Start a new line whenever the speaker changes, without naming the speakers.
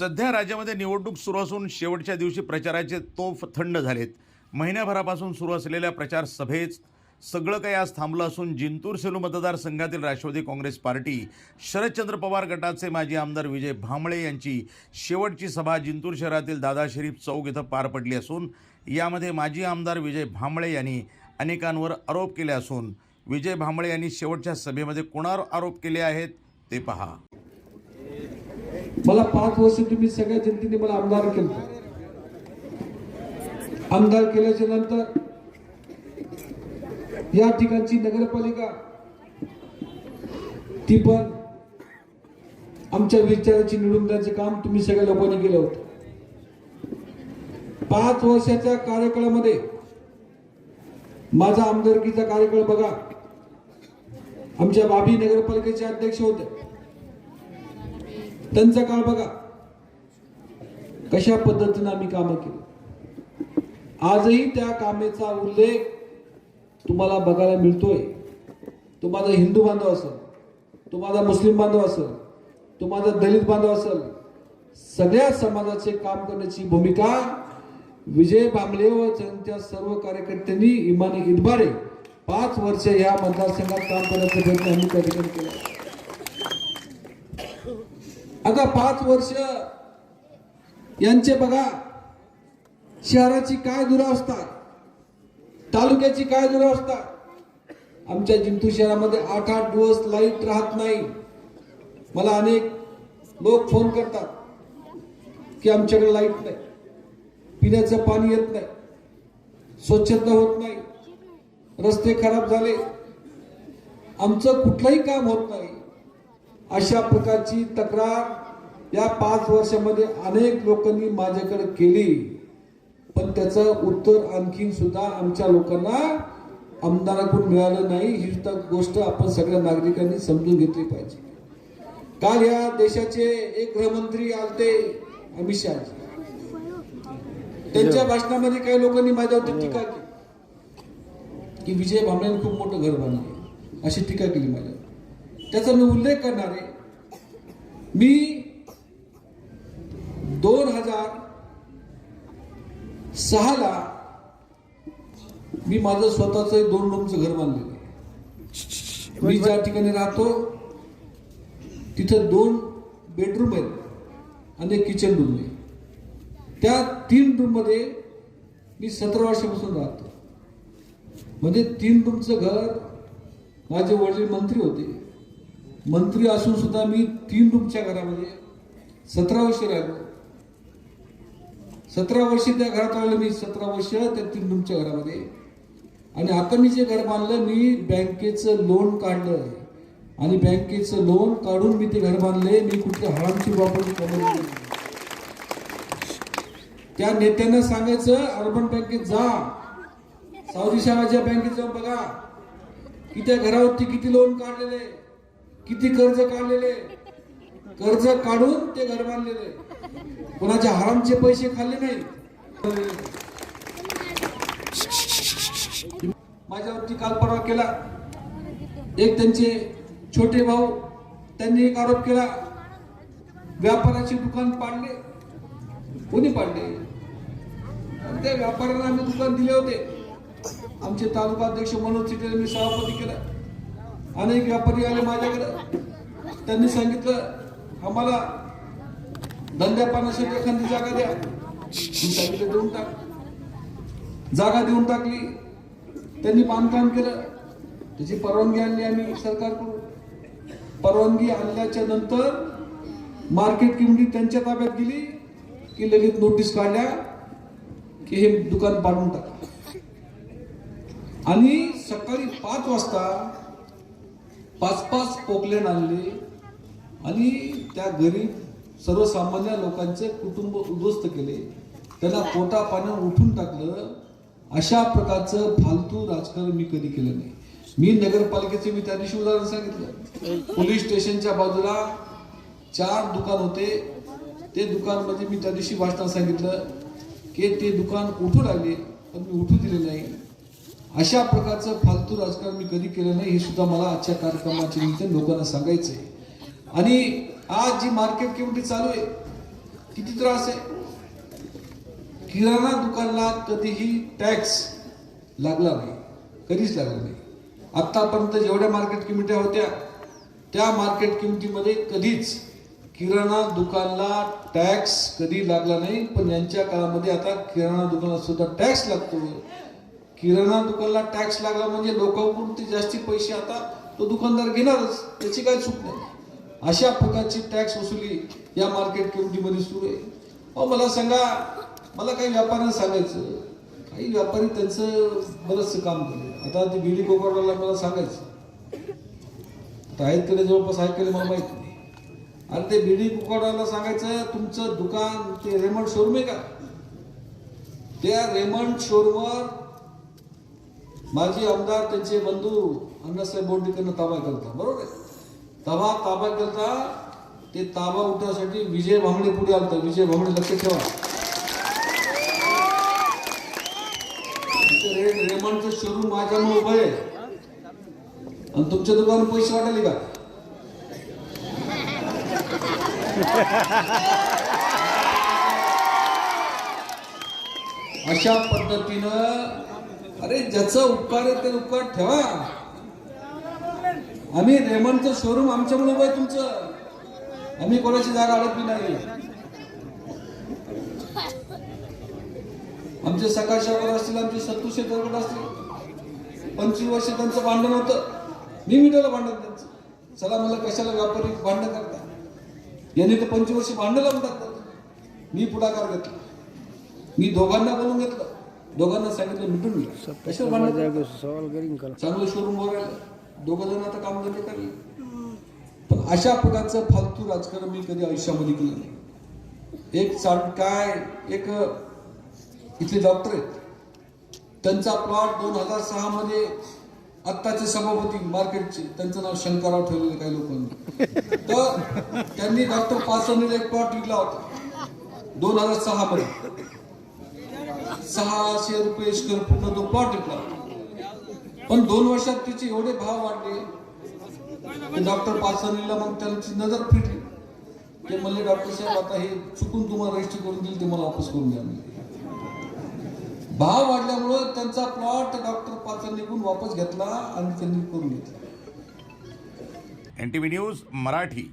सध्या राज्यामध्ये निवडणूक सुरू असून शेवटच्या दिवशी प्रचाराचे तोफ थंड झालेत. महिन्याभरापासून सुरू असलेल्या प्रचार सभेत सगळं काही आज थांबलं असून जिंतूर सेलू मतदारसंघातील राष्ट्रवादी काँग्रेस पार्टी शरदचंद्र पवार गटाचे माजी आमदार विजय भांबळे यांची शेवटची सभा जिंतूर शहरातील दादा शरीफ चौक इथं पार पडली असून यामध्ये माजी आमदार विजय भांबळे यांनी अनेकांवर आरोप केले असून विजय भांबळे यांनी शेवटच्या सभेमध्ये कोणावर आरोप केले आहेत ते पहा.
मला 5 वर्ष तुम्ही सगळ्या जनतेने मला आमदार केलं. आमदार केल्याच्या नंतर या ठिकाणची नगरपालिका ती पण आमच्या विचाराची निवडून द्यायचं काम तुम्ही सगळ्या लोकांनी केलं होतं. 5 वर्षाच्या कार्यकाळामध्ये माझा आमदारकीचा कार्यकाळ बघा. आमच्या बाबी नगरपालिकेचे अध्यक्ष होते, त्यांचा काळ बघा कशा पद्धतीने आम्ही कामं केली. आजही त्या कामेचा उल्लेख तुम्हाला बघायला मिळतोय. तो माझा हिंदू बांधव असेल, तो माझा मुस्लिम बांधव असेल, तो माझा दलित बांधव असेल, सगळ्या समाजाचे काम करण्याची भूमिका विजय भांबळे व त्यांच्या सर्व कार्यकर्त्यांनी इमानी इतबारे 5 वर्ष या मतदारसंघात काम करण्याचा प्रयत्न आम्ही त्या ठिकाणी केला. आता 5 वर्ष यांचे बघा शहराची काय दुरावस्था, तालुक्याची काय दुरावस्था. आमच्या जिंतूर शहरामध्ये 8-8 दिवस लाईट राहत नाही. मला अनेक लोक फोन करतात की आमच्याकडे लाईट नाही, पिण्याचं पाणी येत नाही, स्वच्छता होत नाही, रस्ते खराब झाले, आमचं कुठलंही काम होत नाही. अशा प्रकारची तक्रार या 5 वर्षामध्ये अनेक लोकांनी माझ्याकडे केली. पण त्याचं उत्तर आणखीन सुद्धा आमच्या लोकांना आमदाराकडून मिळालं नाही. ही सुद्धा गोष्ट आपण सगळ्या नागरिकांनी समजून घेतली पाहिजे. काल या देशाचे एक गृहमंत्री आलते अमित शहा, त्यांच्या भाषणामध्ये काही लोकांनी माझ्यावरती टीका केली की विजय भांबळेंनी खूप मोठं घर बांधले, अशी टीका केली माझ्यावर. त्याचा मी उल्लेख करणार आहे. मी 2006ला मी माझं स्वतःचं 2 रूमचं घर बांधलेलं आहे. मी ज्या ठिकाणी राहतो तिथं 2 बेडरूम आहेत आणि किचन रूम आहे. त्या 3 रूम मध्ये मी 17 वर्षापासून राहतो. म्हणजे 3 रूमचं घर. माझे वडील मंत्री होते, मंत्री असून सुद्धा मी 3 रूमच्या घरामध्ये 17 वर्ष राहिलो. 17 वर्ष त्या घरात राहिलो मी, 17 वर्ष त्या 3 रूमच्या घरामध्ये. आणि आता मी जे घर बांधलं, मी बँकेचं लोन काढलं आणि बँकेचं लोन काढून मी ते घर बांधले. मी कुठल्या हरामची वापरली कमवली. त्या नेत्यांना सांगायचं अर्बन बँकेत जा, सावजी साहेबाच्या बँकेत जाऊन बघा की त्या घरावरती किती लोन काढलेले, किती कर्ज काढलेले, कर्ज काढून ते घर बांधलेले, कोणाच्या हरामचे पैसे खाल्ले नाही. माझ्यावरती काल परवा केला एक त्यांचे छोटे भाऊ, त्यांनी एक आरोप केला व्यापाराचे दुकान पाडले. कोणी पाडले? त्या व्यापाऱ्यांना आम्ही दुकान दिले होते. आमचे तालुका अध्यक्ष मनोज चिटेला मी सभापती केला. अनेक व्यापारी आले माझ्याकडे, त्यांनी सांगितलं आम्हाला धंद्या पाण्यासाठी एखादी जागा द्या. सांगितलं देऊन टाक. जागा देऊन टाकली. त्यांनी बांधकाम केलं, त्याची परवानगी आणली आम्ही सरकारकडून. परवानगी आणल्याच्या नंतर मार्केट कमिटी त्यांच्या ताब्यात गेली की लगेच नोटीस काढल्या की हे दुकान पाडून टाका. आणि सकाळी 5 वाजता 5 पोकलेन आणले आणि त्या गरीब सर्वसामान्य लोकांचे कुटुंब उद्ध्वस्त केले, त्यांना पोटा पाण्यावर उठून टाकलं. अशा प्रकारचं फालतू राजकारण मी कधी केलं नाही. मी नगरपालिकेचे मी त्या दिवशी उदाहरण सांगितलं. पोलीस स्टेशनच्या बाजूला 4 दुकान होते. ते दुकानमध्ये मी त्या दिवशी भाषणात सांगितलं की ते दुकान उठू लागले, पण मी उठू दिले नाही. अशा प्रकारचं फालतू राजकारण मी कधी केलं नाही. हे सुद्धा मला आजच्या कार्यक्रमाच्या निमित्ताने लोकांना सांगायचंय. आणि आज जी मार्केट कमिटी चालू आहे किती त्रास आहे. किराणा दुकानला कधीही टॅक्स लागला नाही, कधीच लागला नाही. आतापर्यंत जेवढ्या मार्केट कमिट्या होत्या त्या मार्केट किमतीमध्ये कधीच किराणा दुकानला टॅक्स कधी लागला नाही. पण यांच्या काळामध्ये आता किराणा दुकानाला सुद्धा टॅक्स लागतो. किराणा दुकानला टॅक्स लागला म्हणजे लोकांकडून ते जास्ती पैसे आता तो दुकानदार घेणारच, त्याची काही चूक नाही. अशा प्रकारची टॅक्स वसुली या मार्केट कमिटीमध्ये सुरू आहे. अहो मला सांगा, मला काही व्यापाऱ्यांना सांगायचं, काही व्यापारी त्यांचं बरंचसं काम करतात. आता ते बीडी कोकरवाला मला सांगायचं, आता आहेत केले जवळपास आहेत केले मला माहित नाही. आणि ते बीडी कोकरवाला सांगायचं तुमचं दुकान ते रेमंड शोरूम आहे का, त्या रेमंड शोरूमवर माजी आमदार त्यांचे बंधू अण्णासाहेब बोर्डीकरनं ताबा केलता, बरोबर आहे. ताबा केलता. ते ताबा उठवण्यासाठी विजय भांबळे पुढे आलता. विजय भांबळे लक्ष ठेवा, रेमंडचं शोरूम माझ्यामुळे उभं आहे आणि तुमच्या दुकानात पैसे वाटायले का. अशा पद्धतीनं अरे ज्याचा उपकार आहे ते उपकार ठेवा. आम्ही रेमंडचं शोरूम आमच्यामुळे उभं आहे तुमचं, आम्ही कोणाची जागा अडकली नाही. आमचे सकाळच्यावर असतील, आमचे सत्तूशे दरगड असतील, 25 वर्ष त्यांचं भांडण होतं. मी मिटवलं भांडण त्यांचं. चला मला कशाला व्यापारी भांडण करता, यांनी तर 25 वर्ष भांडण लावून टाकतात. मी पुढाकार घेतला, मी दोघांना बोलून घेतलं, दोघांना सांगितलं मिटून घ्या, कशाला भांडण. चांगलं शोरूम वर दोघं जण आता काम धंदे करले. पण अशा प्रकारचं फालतू राजकारण मी कधी आयुष्यामध्ये केलं नाही. एक इथले डॉक्टर आहेत, त्यांचा प्लॉट 2006 मध्ये आत्ताचे सभापती मार्केटचे, त्यांचं नाव शंकरराव ठेवलेलं काही लोकांनी, तर त्यांनी डॉक्टर पासवानीला एक प्लॉट विकला होता 2006 मध्ये. 600 रुपये स्क्वेअर फुटला तो प्लॉट विकला. पण 2 वर्षात तिचे एवढे भाव वाढले, डॉक्टर पासवानीला मग त्यांची नजर फिरली. ते म्हणले डॉक्टर साहेब आता हे चुकून तुम्हाला रजिस्ट्री करून दिली, ते मला वापस करून द्या. भाव वाढल्यामुळं त्यांचा प्लॉट डॉक्टर पासवानीकडून वापस घेतला आणि त्यांनी करून घेतला.
NTV news Marathi.